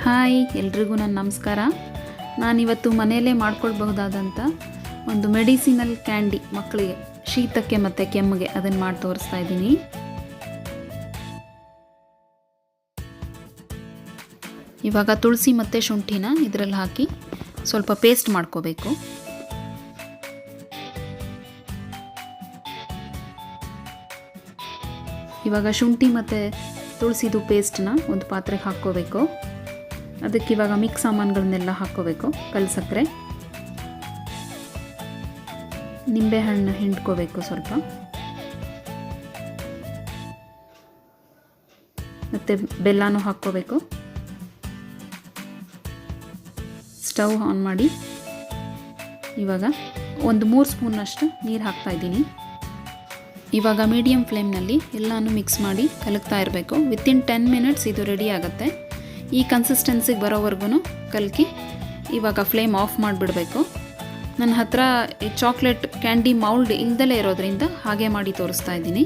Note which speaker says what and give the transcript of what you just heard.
Speaker 1: Hi ಎಲ್ರಿಗೂ ನನ್ನ ನಮಸ್ಕಾರ. ನಾನಿವತ್ತು ಮನೆಯಲ್ಲೇ ಮಾಡ್ಕೊಳ್ಬಹುದಾದಂಥ ಒಂದು ಮೆಡಿಸಿನಲ್ ಕ್ಯಾಂಡಿ ಮಕ್ಕಳಿಗೆ ಶೀತಕ್ಕೆ ಮತ್ತು ಕೆಮ್ಮಿಗೆ ಅದನ್ನು ಮಾಡಿ ತೋರಿಸ್ತಾ ಇದ್ದೀನಿ. ಇವಾಗ ತುಳಸಿ ಮತ್ತು ಶುಂಠಿನ ಇದರಲ್ಲಿ ಹಾಕಿ ಸ್ವಲ್ಪ ಪೇಸ್ಟ್ ಮಾಡ್ಕೋಬೇಕು. ಇವಾಗ ಶುಂಠಿ ಮತ್ತು ತುಳಸಿದು ಪೇಸ್ಟನ್ನ ಒಂದು ಪಾತ್ರೆಗೆ ಹಾಕ್ಕೋಬೇಕು. ಅದಕ್ಕೆ ಇವಾಗ ಮಿಕ್ಸ್ ಸಾಮಾನುಗಳನ್ನೆಲ್ಲ ಹಾಕ್ಕೋಬೇಕು. ಕಲ್ಸಕ್ಕರೆ, ನಿಂಬೆಹಣ್ಣು ಹಿಂಡ್ಕೋಬೇಕು ಸ್ವಲ್ಪ, ಮತ್ತು ಬೆಲ್ಲನೂ ಹಾಕ್ಕೋಬೇಕು. ಸ್ಟವ್ ಆನ್ ಮಾಡಿ ಇವಾಗ ಒಂದು 3 ಸ್ಪೂನಷ್ಟು ನೀರು ಹಾಕ್ತಾಯಿದ್ದೀನಿ. ಇವಾಗ ಮೀಡಿಯಮ್ ಫ್ಲೇಮ್ನಲ್ಲಿ ಎಲ್ಲನೂ ಮಿಕ್ಸ್ ಮಾಡಿ ಕಲಕ್ತಾ ಇರಬೇಕು. ವಿತಿನ್ 10 ಮಿನಿಟ್ಸ್ ಇದು ರೆಡಿ ಆಗುತ್ತೆ. ಈ ಕನ್ಸಿಸ್ಟೆನ್ಸಿಗೆ ಬರೋವರೆಗೂ ಕಲಕಿ ಇವಾಗ ಫ್ಲೇಮ್ ಆಫ್ ಮಾಡಿಬಿಡಬೇಕು. ನನ್ನ ಹತ್ರ ಚಾಕ್ಲೇಟ್ ಕ್ಯಾಂಡಿ ಮೌಲ್ಡ್ ಇಲ್ದಲೇ ಇರೋದ್ರಿಂದ ಹಾಗೆ ಮಾಡಿ ತೋರಿಸ್ತಾ ಇದ್ದೀನಿ.